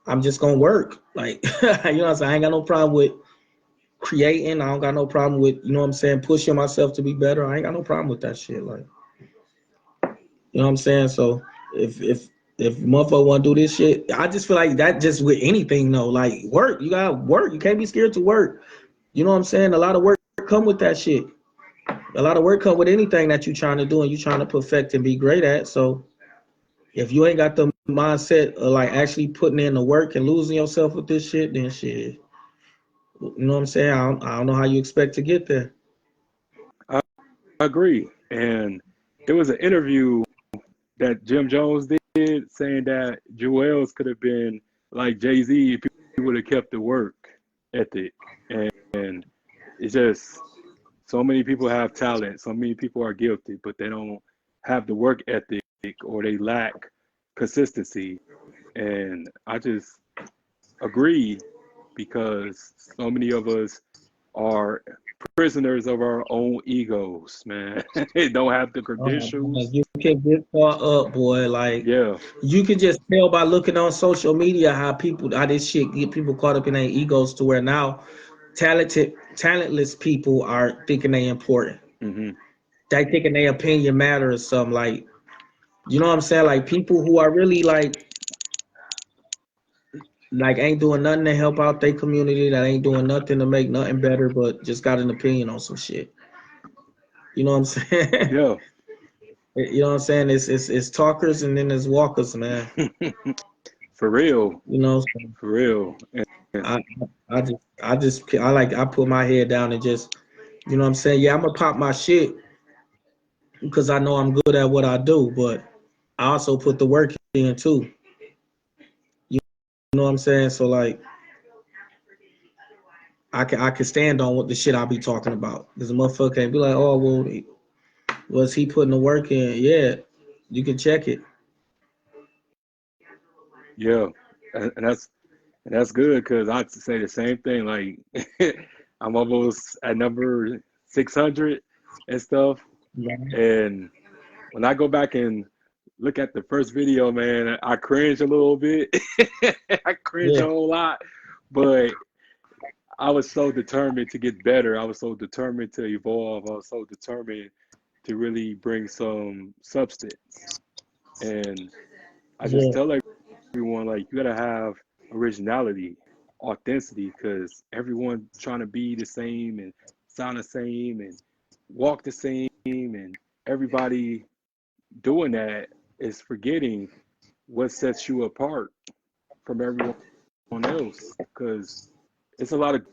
I'm just gonna work. Like you know what I'm saying? I ain't got no problem with creating. I don't got no problem with, you know what I'm saying, pushing myself to be better. I ain't got no problem with that shit. Like, you know what I'm saying? So if motherfucker wanna do this shit, I just feel like that just with anything though. Like work, you gotta work. You can't be scared to work. You know what I'm saying? A lot of work come with that shit. A lot of work come with anything that you trying to do and you trying to perfect and be great at. So if you ain't got the mindset of like actually putting in the work and losing yourself with this shit, then shit. You know what I'm saying? I don't know how you expect to get there. agree. And there was an interview that Jim Jones did saying that Joel's could have been like Jay-Z if he would have kept the work ethic. And it's just so many people have talent, so many people are gifted, but they don't have the work ethic or they lack consistency. And I just agree because so many of us are prisoners of our own egos, man. They don't have the Oh, man, credentials. you can get caught up, boy. Like Yeah. you can just tell by looking on social media how this shit get people caught up in their egos to where now talentless people are thinking they important. Hmm. They thinking their opinion matters or something. Like, you know what I'm saying? Like people who are really like ain't doing nothing to help out their community, that ain't doing nothing to make nothing better, but just got an opinion on some shit. You know what I'm saying? Yeah. You know what I'm saying? It's talkers and then there's walkers, man. For real. You know, For real. And I I put my head down and just, you know what I'm saying? Yeah, I'm gonna pop my shit because I know I'm good at what I do, but I also put the work in too. You know what I'm saying? So like I can stand on what the shit I be talking about. Because a motherfucker can't be like, oh well, was he putting the work in? Yeah, you can check it. yeah. And that's good because I say the same thing. Like I'm almost at number 600 and stuff. Yeah. And when I go back and look at the first video, man, I cringe a little bit. I cringe a Yeah. whole lot. But I was so determined to get better. I was so determined to evolve. I was so determined to really bring some substance. And I just Yeah. tell everyone, like, you gotta have originality, authenticity, because everyone trying to be the same and sound the same and walk the same, and everybody doing that is forgetting what sets you apart from everyone else. Because it's a lot of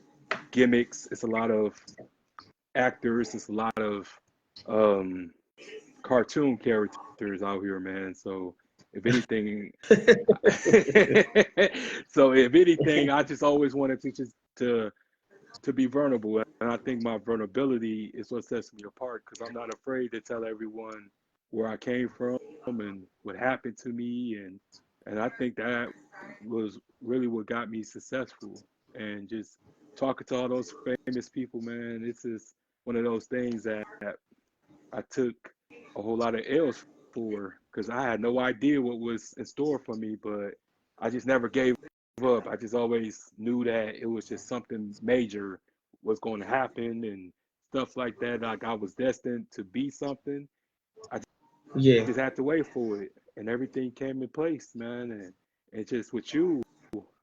gimmicks, it's a lot of actors, it's a lot of um, cartoon characters out here, man. So if anything, so if anything, I just always wanted to just to be vulnerable, and I think my vulnerability is what sets me apart because I'm not afraid to tell everyone where I came from and what happened to me, and I think that was really what got me successful. And just talking to all those famous people, man, this is one of those things that I took a whole lot of L's for because I had no idea what was in store for me, but I just never gave up. I just always knew that it was just something major was going to happen and stuff like that. Like I was destined to be something. I Yeah. just had to wait for it, and everything came in place, man. And just with you,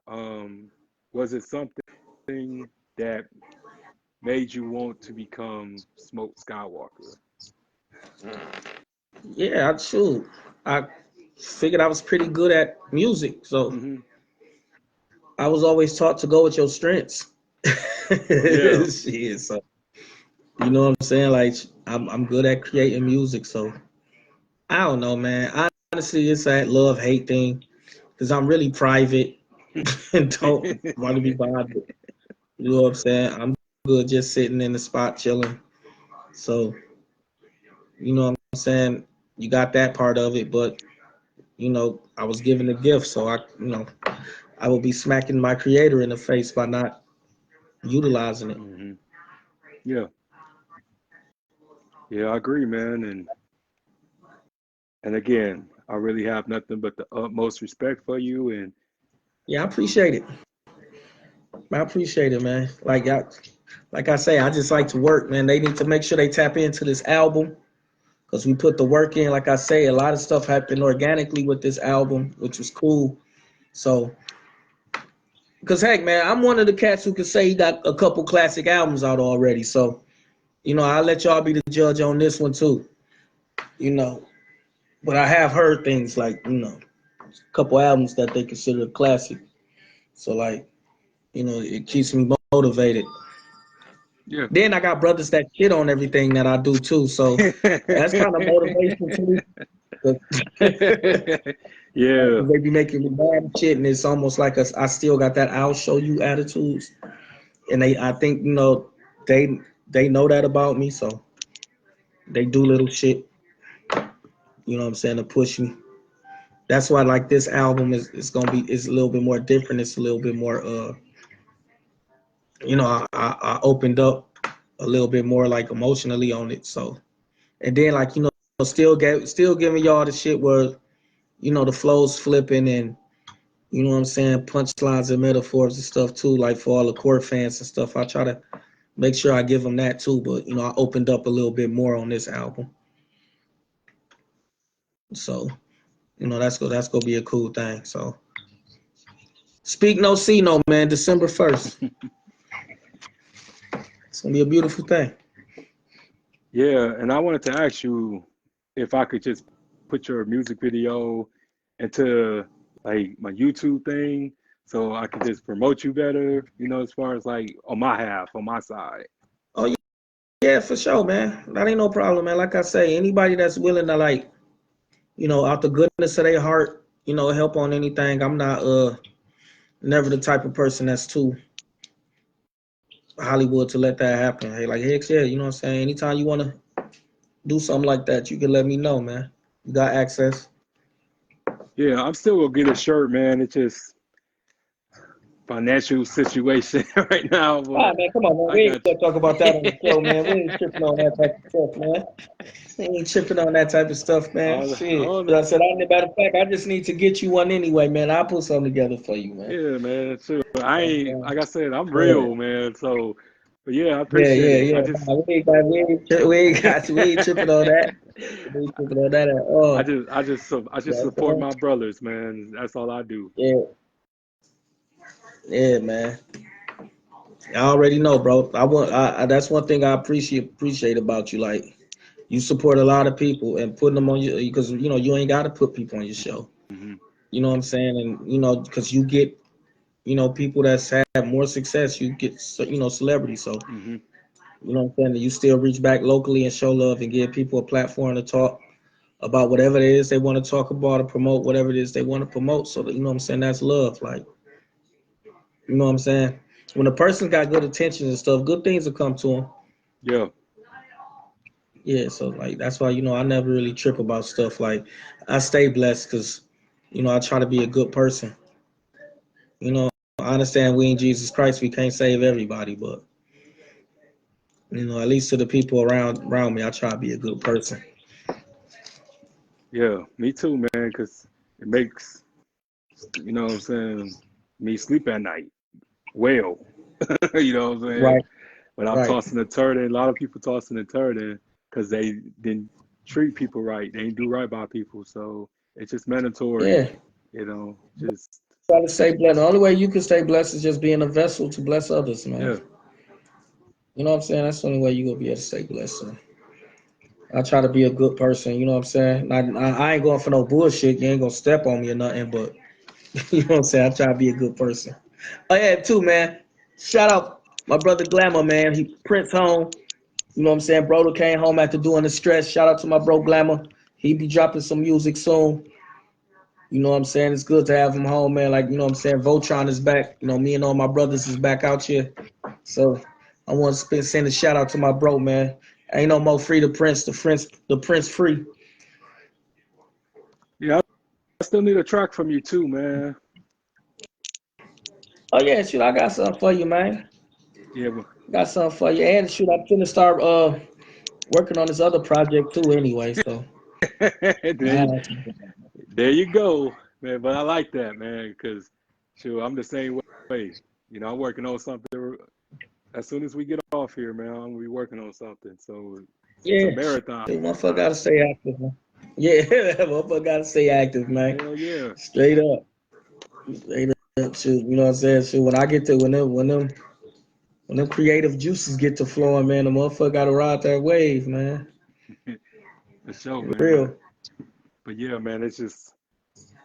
um, was it something that made you want to become Smoke Skywalker? Yeah, shoot. I figured I was pretty good at music, so Hmm. I was always taught to go with your strengths. Yeah. Shit, so you know what I'm saying? Like I'm good at creating music, so I don't know, man. Honestly, it's that love hate thing because I'm really private and don't want to be bothered. You know what I'm saying? I'm good just sitting in the spot chilling. So you know what I'm saying? You got that part of it, but I was given a gift, so I will be smacking my creator in the face by not utilizing it. Hmm. Yeah. Yeah, I agree, man. And again, I really have nothing but the utmost respect for you. And Yeah, I appreciate it. I appreciate it, man. Like I say, I just like to work, man. They need to make sure they tap into this album because we put the work in. Like I say, a lot of stuff happened organically with this album, which was cool. So, because heck, man, I'm one of the cats who can say he got a couple classic albums out already. So, I'll let y'all be the judge on this one too. You know, but I have heard things like, a couple albums that they consider a classic. So, like, it keeps me motivated. Yeah. Then I got brothers that shit on everything that I do too. So that's kind of motivation to me. 'Cause Yeah. they be making me mad and shit, and it's almost like I still got that "I'll show you" attitudes, and I think they they know that about me, so they do little shit, you know what I'm saying, to push me. That's why like this album is gonna be is a little bit more different. It's a little bit more I opened up a little bit more like emotionally on it. So and then like still giving y'all the shit where the flow's flipping and you know what I'm saying, punchlines and metaphors and stuff too. Like for all the core fans and stuff, I try to make sure I give them that too. But I opened up a little bit more on this album, so that's gonna be a cool thing. So speak no, see no, man. December 1st, it's gonna be a beautiful thing. Yeah, and I wanted to ask you if I could just put your music video into like my YouTube thing so I could just promote you better, as far as like on my half, on my side. Oh yeah, for sure, man. That ain't no problem, man. Like I say, anybody that's willing to like, out the goodness of their heart, help on anything. I'm not never the type of person that's too Hollywood to let that happen. Hey, like heck yeah, you know what I'm saying? Anytime you wanna do something like that, you can let me know, man. You got access. Yeah, I'm still gonna get a shirt, man. It's just financial situation right now, Ah but man, come on, man. I We ain't got gonna talk about that on the show, man. We you. ain't tripping on that type of stuff, man. We ain't tripping on that type of stuff, man. Shit. All But I said, matter of fact, I just need to get you one anyway, man. I'll put something together for you, man. yeah, man. Sure. I ain't like I said, I'm Yeah. real, man. So, but yeah, I Yeah, appreciate yeah, it. I yeah. just, Nah, we ain't tripping on that. We ain't tripping on that at all. I just Yeah, support my brothers, man. That's all I do. yeah, yeah, man. I already know, bro. That's one thing I appreciate about you. Like you support a lot of people and putting them on you because you ain't got to put people on your show. Hmm. You know what I'm saying? And because you get people that's had more success, you get celebrities. So Hmm. you know what I'm saying. You still reach back locally and show love and give people a platform to talk about whatever it is they want to talk about or promote whatever it is they want to promote. So that, you know what I'm saying, that's love. Like, you know what I'm saying? When a person got good attention and stuff, good things will come to them. Yeah, Yeah, so like that's why I never really trip about stuff. Like I stay blessed because I try to be a good person. You know, I understand we in Jesus Christ we can't save everybody, but at least to the people around me, I try to be a good person. yeah. Me too, man. Because it makes, what I'm saying, me sleep at night well. You know what I'm saying? Right, When I'm right. tossing a turtle, a lot of people tossing a turtle because they didn't treat people right. They didn't do right by people. So it's just mandatory, Yeah. just, Try to stay blessed. The only way you can stay blessed is just being a vessel to bless others, man. yeah. You know what I'm saying? That's the only way you gonna be able to stay blessed. So I try to be a good person. You know what I'm saying? I ain't going for no bullshit. You ain't gonna step on me or nothing. But you know what I'm saying? I try to be a good person. Oh yeah, too, man. Shout out my brother Glamour, man. He Prince home. You know what I'm saying? Bro came home after doing the stress. Shout out to my bro Glamour. He be dropping some music soon. You know what I'm saying? It's good to have him home, man. Like, you know what I'm saying? Voltron is back. Me and all my brothers is back out here. So I want to send a shout out to my bro, man. Ain't no more free the Prince free. Yeah, I still need a track from you too, man. Oh yeah, shoot, I got something for you, man. Yeah, but Got something for you. And shoot, I'm finna start working on this other project too anyway. So there, you, there you go, man. But I like that, man, because sure, I'm the same way. I'm working on something. As soon as we get off here, man, I'm gonna be working on something. So it's a yeah, marathon. motherfucker gotta stay active, man. Yeah, motherfucker gotta stay active, man. Hell yeah. Straight up. Straight up, shoot. You know what I'm saying? Shoot, when I get to when them creative juices get to flowing, man, the motherfucker gotta ride that wave, man. The show, For man. real. But yeah, man, it just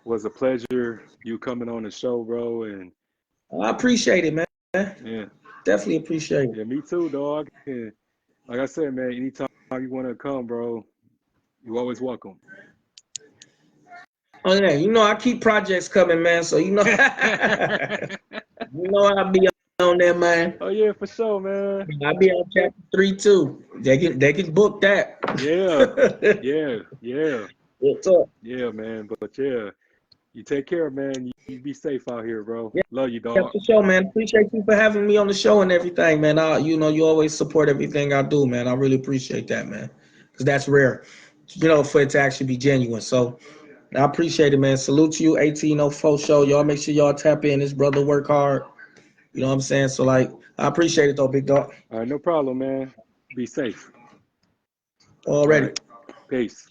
was a pleasure you coming on the show, bro. And I appreciate it, man. yeah, Definitely appreciate it. Yeah, me too, dog. Yeah. Like I said, man, anytime you want to come, bro, you always welcome. Oh yeah, you know I keep projects coming, man. So you know, you know I'll be on there, man. Oh yeah, for sure, man. I'll be on chapter 3 too. They can book that. Yeah, yeah, yeah, What's up? yeah, man. But yeah, you take care, man. You be safe out here, bro. Yeah, Love you, yeah, dog. for sure, man. Appreciate you for having me on the show and everything, man. You know, you always support everything I do, man. I really appreciate that, man. Because that's rare, you know, for it to actually be genuine. So I appreciate it, man. Salute to you, 1804 show. Y'all make sure y'all tap in. This brother work hard. You know what I'm saying? So like, I appreciate it though, big dog. All right, no problem, man. Be safe. All Already. right, peace.